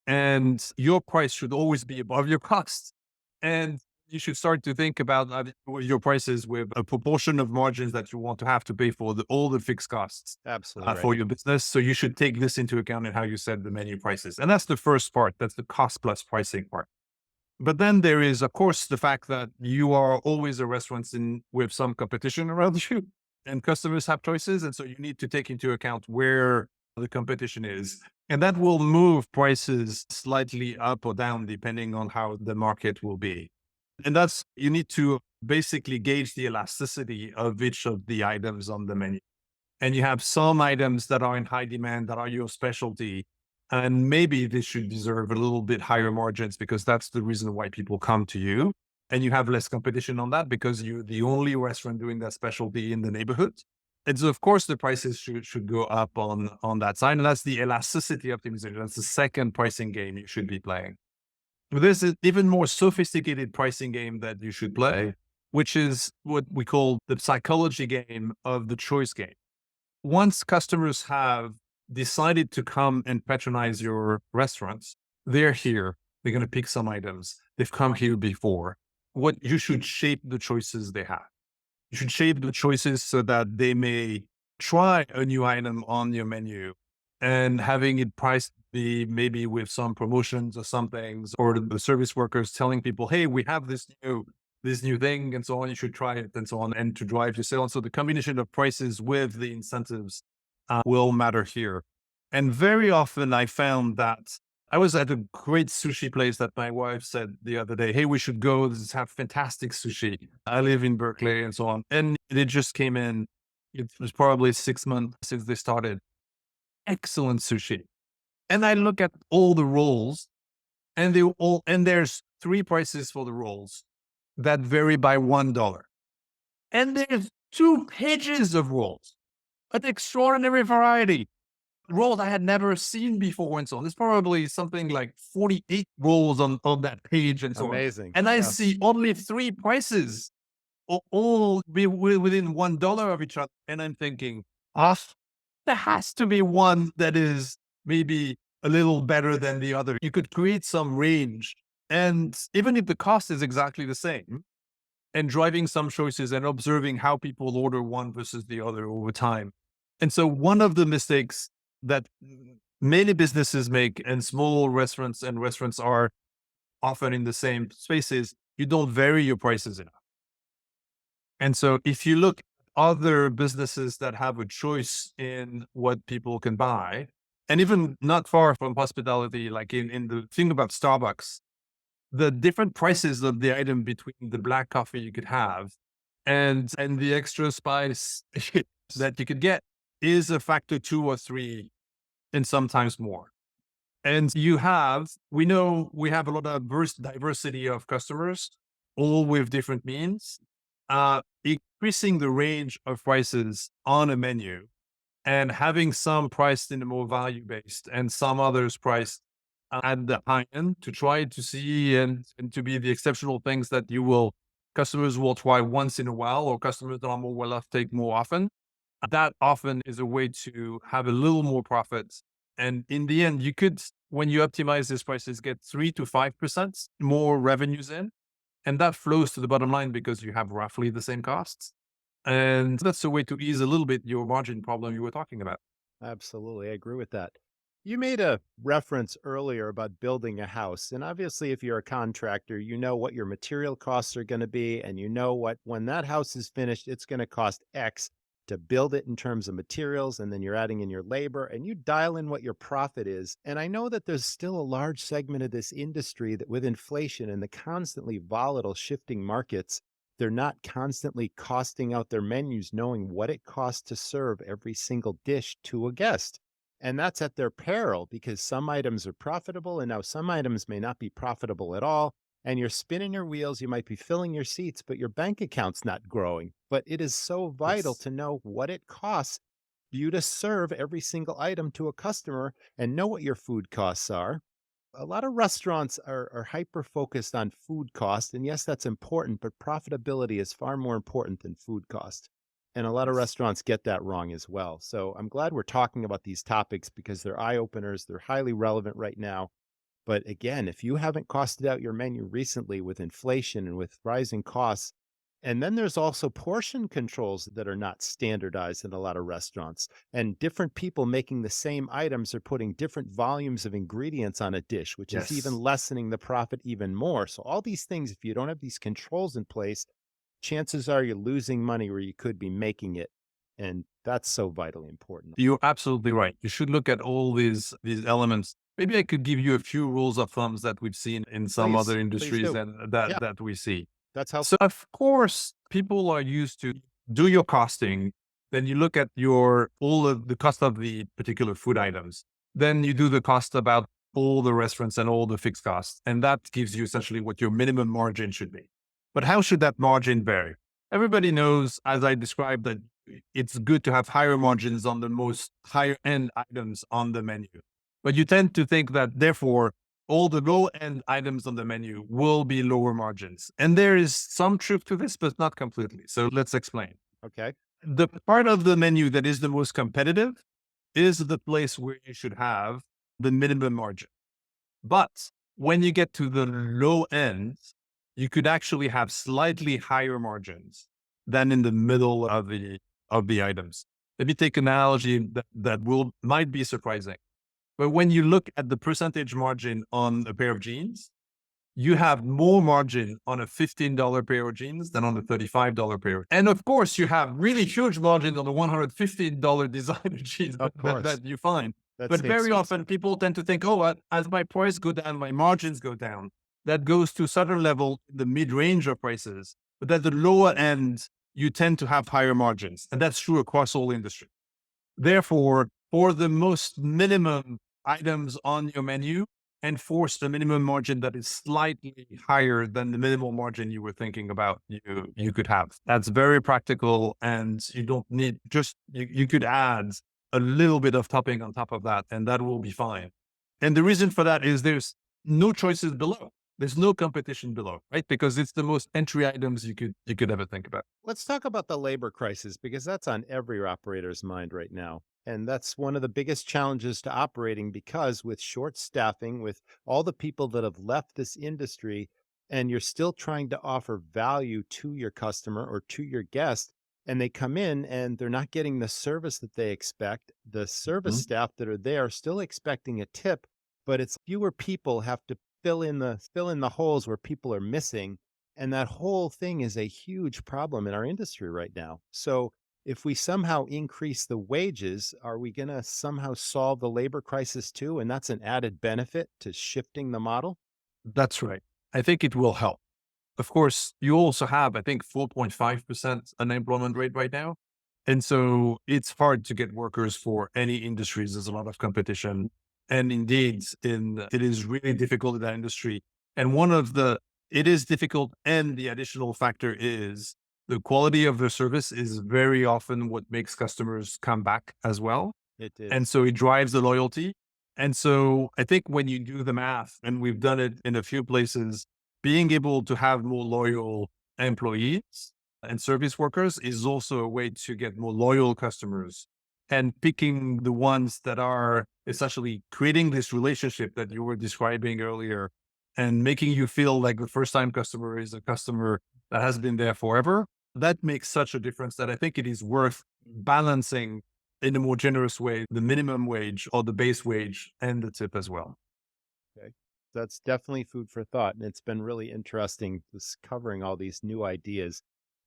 Speaker 3: And your price should always be above your cost. And you should start to think about your prices with a proportion of margins that you want to have to pay for all the fixed costs
Speaker 1: Absolutely right.
Speaker 3: for your business. So you should take this into account in how you set the menu prices. And that's the first part. That's the cost plus pricing part. But then there is, of course, the fact that you are always a restaurant with some competition around you, and customers have choices. And so you need to take into account where the competition is. And that will move prices slightly up or down depending on how the market will be. And you need to basically gauge the elasticity of each of the items on the menu. And you have some items that are in high demand that are your specialty. And maybe they should deserve a little bit higher margins because that's the reason why people come to you. And you have less competition on that because you're the only restaurant doing that specialty in the neighborhood. And so, of course, the prices should go up on that side. And that's the elasticity optimization. That's the second pricing game you should be playing. There's an even more sophisticated pricing game that you should play, which is what we call the psychology game of the choice game. Once customers have decided to come and patronize your restaurants, they're here. They're going to pick some items. They've come here before. What you should shape the choices they have. You should shape the choices so that they may try a new item on your menu and having it priced be maybe with some promotions or some things, or the service workers telling people, hey, we have this new thing and so on, you should try it and so on, and to drive your sale. And so the combination of prices with the incentives will matter here. And very often I found that I was at a great sushi place that my wife said the other day, hey, we should go, this have fantastic sushi. I live in Berkeley and so on. And it just came in, it was probably 6 months since they started. Excellent sushi. And I look at all the rolls and there's 3 prices for the rolls that vary by $1. And there's 2 pages of rolls, an extraordinary variety. Rolls I had never seen before and so on. There's probably something like 48 rolls on that page and so
Speaker 1: Amazing.
Speaker 3: on. And I see only 3 prices all be within $1 of each other. And I'm thinking, there has to be one that is maybe a little better than the other. You could create some range. And even if the cost is exactly the same, and driving some choices and observing how people order one versus the other over time. And so one of the mistakes that many businesses make, and small restaurants are often in the same spaces, you don't vary your prices enough. And so if you look at other businesses that have a choice in what people can buy, and even not far from hospitality, like in the thing about Starbucks, the different prices of the item between the black coffee you could have and the extra spice that you could get is a factor 2 or 3 and sometimes more. And we know we have a lot of diversity of customers, all with different means. Increasing the range of prices on a menu and having some priced in a more value-based and some others priced at the high end to try to see and to be the exceptional things that customers will try once in a while, or customers that are more well off take more often. That often is a way to have a little more profits. And in the end, you could, when you optimize these prices, get 3 to 5% more revenues in. And that flows to the bottom line because you have roughly the same costs. And that's a way to ease a little bit your margin problem you were talking about.
Speaker 1: Absolutely. I agree with that. You made a reference earlier about building a house. And obviously, if you're a contractor, you know what your material costs are going to be. And you know what, when that house is finished, it's going to cost X to build it in terms of materials. And then you're adding in your labor and you dial in what your profit is. And I know that there's still a large segment of this industry that with inflation and the constantly volatile shifting markets, they're not constantly costing out their menus, knowing what it costs to serve every single dish to a guest. And that's at their peril because some items are profitable and now some items may not be profitable at all. And you're spinning your wheels, you might be filling your seats, but your bank account's not growing. But it is so vital
Speaker 3: Yes.
Speaker 1: to know what it costs you to serve every single item to a customer and know what your food costs are. A lot of restaurants are hyper focused on food cost. And yes, that's important, but profitability is far more important than food cost. And a lot of
Speaker 3: Yes.
Speaker 1: restaurants get that wrong as well. So I'm glad we're talking about these topics because they're eye openers. They're highly relevant right now. But again, if you haven't costed out your menu recently with inflation and with rising costs, and then there's also portion controls that are not standardized in a lot of restaurants. And different people making the same items are putting different volumes of ingredients on a dish, which is even
Speaker 3: Yes.
Speaker 1: lessening the profit even more. So, all these things, if you don't have these controls in place, chances are you're losing money where you could be making it. And that's so vitally important.
Speaker 3: You're absolutely right. You should look at all these elements. Maybe I could give you a few rules of thumbs that we've seen in some other
Speaker 1: Please
Speaker 3: industries
Speaker 1: do.
Speaker 3: and
Speaker 1: Yeah,
Speaker 3: that we see.
Speaker 1: that's how.
Speaker 3: So of course, people are used to do your costing. Then you look at all of the cost of the particular food items. Then you do the cost about all the restaurants and all the fixed costs. And that gives you essentially what your minimum margin should be. But how should that margin vary? Everybody knows, as I described, that it's good to have higher margins on the most higher end items on the menu. But you tend to think that therefore all the low end items on the menu will be lower margins. And there is some truth to this, but not completely. So let's explain.
Speaker 1: Okay.
Speaker 3: The part of the menu that is the most competitive is the place where you should have the minimum margin. But when you get to the low end, you could actually have slightly higher margins than in the middle of the items. Let me take an analogy that might be surprising. But when you look at the percentage margin on a pair of jeans, you have more margin on a $15 pair of jeans than on a $35 pair. And of course, you have really huge margins on the $115 designer jeans
Speaker 1: Of course.
Speaker 3: that you find.
Speaker 1: That's
Speaker 3: But
Speaker 1: the
Speaker 3: very
Speaker 1: excuse.
Speaker 3: often people tend to think, oh, as my price go down, my margins go down. That goes to a certain level, the mid-range of prices. But at the lower end, you tend to have higher margins. And that's true across all industry. Therefore, for the most minimum items on your menu, enforce the minimum margin that is slightly higher than the minimal margin you were thinking about you could have. That's very practical, and you don't need you could add a little bit of topping on top of that, and that will be fine. And the reason for that is there's no choices below. There's no competition below, right? Because it's the most entry items you could ever think about.
Speaker 1: Let's talk about the labor crisis because that's on every operator's mind right now. And that's one of the biggest challenges to operating because with short staffing, with all the people that have left this industry, and you're still trying to offer value to your customer or to your guest, and they come in and they're not getting the service that they expect. The service
Speaker 3: Mhm.
Speaker 1: staff that are there are still expecting a tip, but it's fewer people have to fill in the holes where people are missing. And that whole thing is a huge problem in our industry right now. So if we somehow increase the wages, are we going to somehow solve the labor crisis too? And that's an added benefit to shifting the model.
Speaker 3: That's right. I think it will help. Of course, you also have, I think, 4.5% unemployment rate right now. And so it's hard to get workers for any industries. There's a lot of competition. And indeed, it is really difficult in that industry. And it is difficult. And the additional factor is the quality of the service is very often what makes customers come back as well.
Speaker 1: It
Speaker 3: And
Speaker 1: is.
Speaker 3: so it drives the loyalty. And so I think when you do the math, and we've done it in a few places, being able to have more loyal employees and service workers is also a way to get more loyal customers, and picking the ones that are essentially creating this relationship that you were describing earlier and making you feel like the first time customer is a customer that has been there forever. That makes such a difference that I think it is worth balancing in a more generous way, the minimum wage or the base wage and the tip as well.
Speaker 1: Okay. That's definitely food for thought. And it's been really interesting discovering all these new ideas.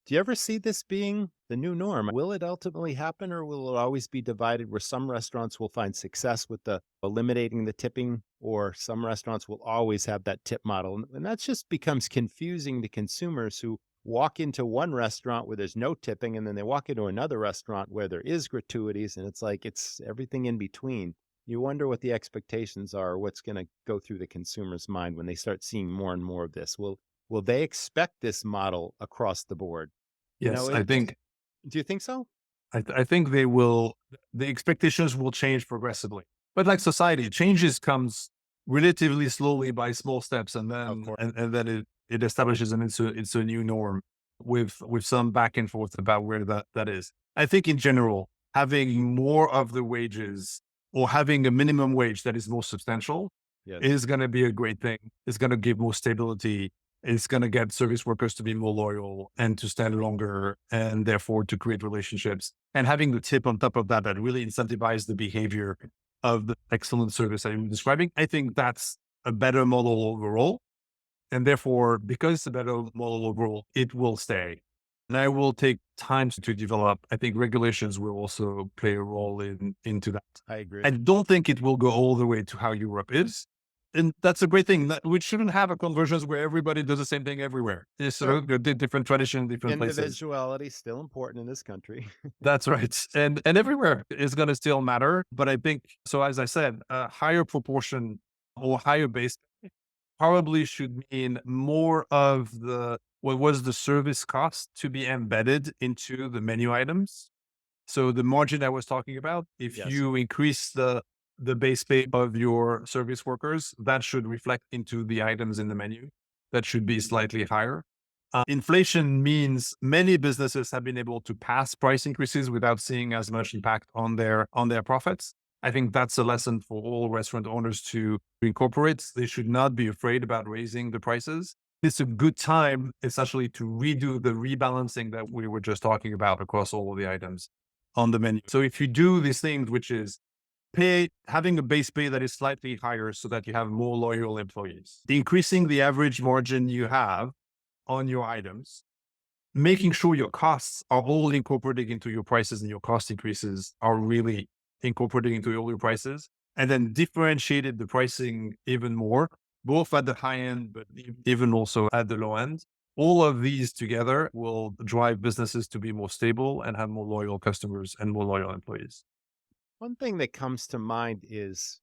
Speaker 1: Do you ever see this being the new norm? Will it ultimately happen, or will it always be divided where some restaurants will find success with the eliminating the tipping, or some restaurants will always have that tip model? And that just becomes confusing to consumers who walk into one restaurant where there's no tipping, and then they walk into another restaurant where there is gratuities, and it's like it's everything in between. You wonder what the expectations are, what's going to go through the consumer's mind when they start seeing more and more of this. Will they expect this model across the board?
Speaker 3: Yes, I think
Speaker 1: Do you think so?
Speaker 3: I think they will. The expectations will change progressively, but like society, changes comes relatively slowly by small steps, and
Speaker 1: Of
Speaker 3: then
Speaker 1: course.
Speaker 3: it establishes and it's a new norm with some back and forth about where that is. I think in general, having more of the wages or having a minimum wage that is more substantial
Speaker 1: Yes.
Speaker 3: is going to be a great thing. It's going to give more stability. It's going to get service workers to be more loyal and to stand longer, and therefore to create relationships. And having the tip on top of that, that really incentivizes the behavior of the excellent service that I'm describing. I think that's a better model overall. And therefore, because it's a better model overall, it will stay. And I will take time to develop. I think regulations will also play a role into that.
Speaker 1: I agree.
Speaker 3: I don't think it will go all the way to how Europe is. And that's a great thing. We shouldn't have a convergence where everybody does the same thing everywhere. It's sort of different tradition, different places.
Speaker 1: Individuality is still important in this country.
Speaker 3: That's right. And everywhere is going to still matter. But I think, so as I said, a higher proportion or higher base probably should mean more of what was the service cost to be embedded into the menu items. So the margin I was talking about, if
Speaker 1: Yes.
Speaker 3: you increase the base pay of your service workers, that should reflect into the items in the menu. That should be slightly higher. Inflation means many businesses have been able to pass price increases without seeing as much impact on their profits. I think that's a lesson for all restaurant owners to incorporate. They should not be afraid about raising the prices. It's a good time, essentially, to redo the rebalancing that we were just talking about across all of the items on the menu. So if you do these things, which is having a base pay that is slightly higher so that you have more loyal employees, increasing the average margin you have on your items, making sure your costs are all incorporated into your prices and your cost increases are really incorporated into all your prices, and then differentiated the pricing even more, both at the high end, but even also at the low end. All of these together will drive businesses to be more stable and have more loyal customers and more loyal employees.
Speaker 1: One thing that comes to mind is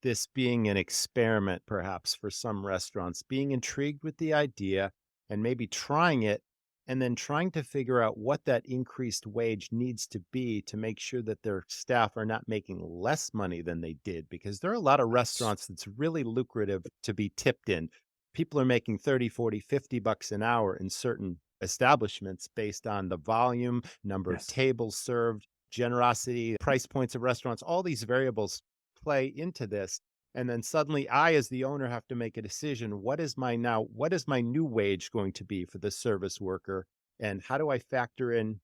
Speaker 1: this being an experiment, perhaps, for some restaurants, being intrigued with the idea and maybe trying it, and then trying to figure out what that increased wage needs to be to make sure that their staff are not making less money than they did. Because there are a lot of restaurants that's really lucrative to be tipped in. People are making 30, 40, 50 bucks an hour in certain establishments based on the volume, number of
Speaker 3: Yes.
Speaker 1: tables served, generosity, price points of restaurants. All these variables play into this. And then suddenly I, as the owner, have to make a decision. What is my new wage going to be for the service worker? And how do I factor in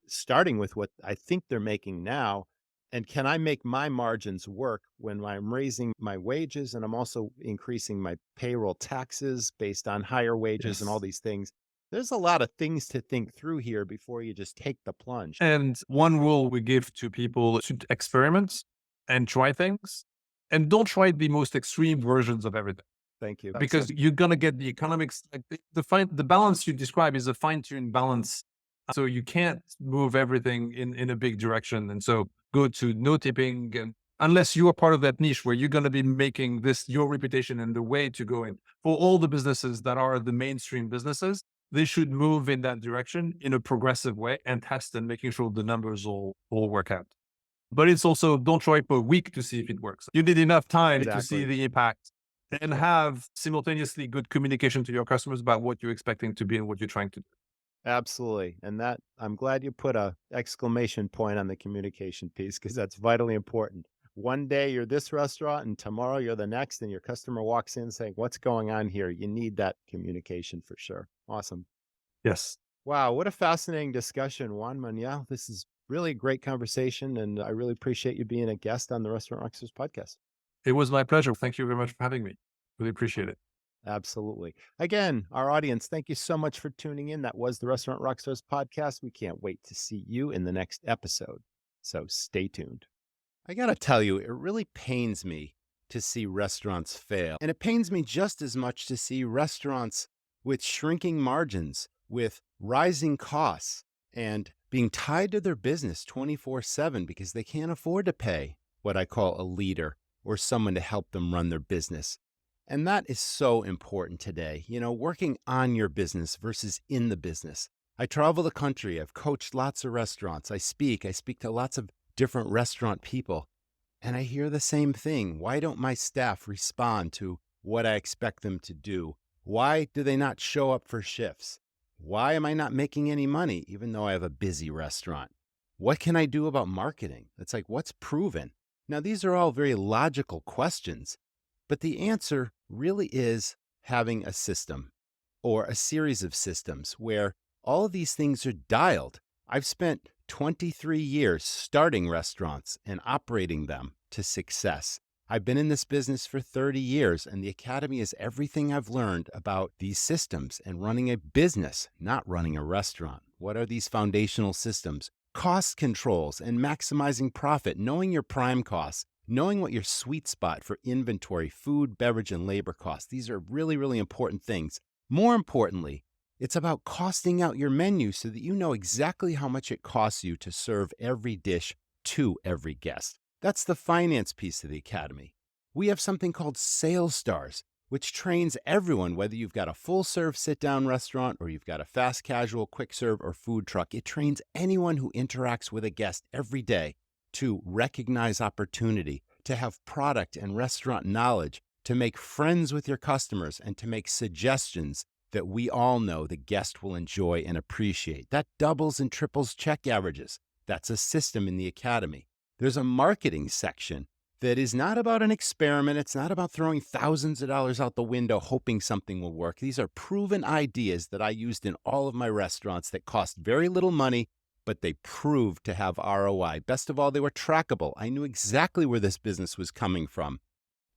Speaker 1: starting with what I think they're making now? And can I make my margins work when I'm raising my wages and I'm also increasing my payroll taxes based on higher wages and all
Speaker 3: Yes.
Speaker 1: these things? There's a lot of things to think through here before you just take the plunge.
Speaker 3: And one rule we give to people is to experiment and try things, and don't try the most extreme versions of everything,
Speaker 1: Thank you.
Speaker 3: because you're going to get the economics. Like the balance you describe is a fine-tuned balance So you can't move everything in a big direction. And so go to no tipping, and unless you are part of that niche where you're going to be making this your reputation and the way to go in. For all the businesses that are the mainstream businesses, they should move in that direction in a progressive way and test and making sure the numbers all work out. But it's also, don't try for a week to see if it works. You need enough time to see the impact and have simultaneously good communication to your customers about what you're expecting to be and what you're trying to do.
Speaker 1: Absolutely. And that, I'm glad you put a exclamation point on the communication piece, because that's vitally important. One day you're this restaurant and tomorrow you're the next, and your customer walks in saying, what's going on here? You need that communication for sure. Awesome.
Speaker 3: Yes.
Speaker 1: Wow. What a fascinating discussion, Jean-Manuel. This is really a great conversation, and I really appreciate you being a guest on the Restaurant Rockstars podcast.
Speaker 3: It was my pleasure. Thank you very much for having me. Really appreciate it.
Speaker 1: Absolutely. Again, our audience, thank you so much for tuning in. That was the Restaurant Rockstars podcast. We can't wait to see you in the next episode. So stay tuned. I got to tell you, it really pains me to see restaurants fail. And it pains me just as much to see restaurants with shrinking margins, with rising costs, and being tied to their business 24/7 because they can't afford to pay what I call a leader or someone to help them run their business. And that is so important today, working on your business versus in the business. I travel the country. I've coached lots of restaurants. I speak to lots of different restaurant people, and I hear the same thing. Why don't my staff respond to what I expect them to do? Why do they not show up for shifts? Why am I not making any money, even though I have a busy restaurant? What can I do about marketing? It's like, what's proven? Now, these are all very logical questions, but the answer really is having a system or a series of systems where all of these things are dialed. I've spent 23 years starting restaurants and operating them to success. I've been in this business for 30 years, and the Academy is everything I've learned about these systems and running a business, not running a restaurant. What are these foundational systems? Cost controls and maximizing profit, knowing your prime costs, knowing what your sweet spot for inventory, food, beverage, and labor costs. These are really, really important things. More importantly, it's about costing out your menu so that you know exactly how much it costs you to serve every dish to every guest. That's the finance piece of the Academy. We have something called Sales Stars, which trains everyone, whether you've got a full-serve sit-down restaurant or you've got a fast casual, quick-serve, or food truck. It trains anyone who interacts with a guest every day to recognize opportunity, to have product and restaurant knowledge, to make friends with your customers, and to make suggestions that we all know the guest will enjoy and appreciate. That doubles and triples check averages. That's a system in the Academy. There's a marketing section that is not about an experiment. It's not about throwing thousands of dollars out the window hoping something will work. These are proven ideas that I used in all of my restaurants that cost very little money, but they proved to have ROI. Best of all, they were trackable. I knew exactly where this business was coming from,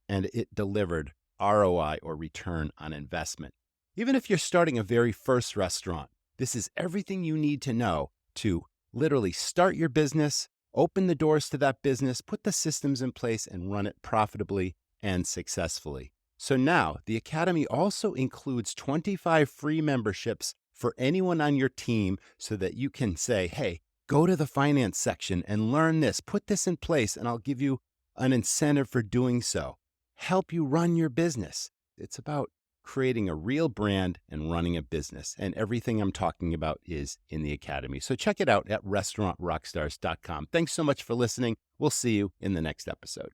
Speaker 1: and it delivered ROI, or return on investment. Even if you're starting a very first restaurant, this is everything you need to know to literally start your business, open the doors to that business, put the systems in place, and run it profitably and successfully. So now, the Academy also includes 25 free memberships for anyone on your team so that you can say, hey, go to the finance section and learn this, put this in place, and I'll give you an incentive for doing so. Help you run your business. It's about creating a real brand and running a business. And everything I'm talking about is in the Academy. So check it out at restaurantrockstars.com. Thanks so much for listening. We'll see you in the next episode.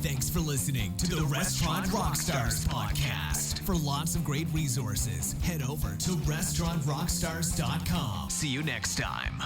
Speaker 2: Thanks for listening to the Restaurant Rockstars Podcast. For lots of great resources, head over to restaurantrockstars.com. See you next time.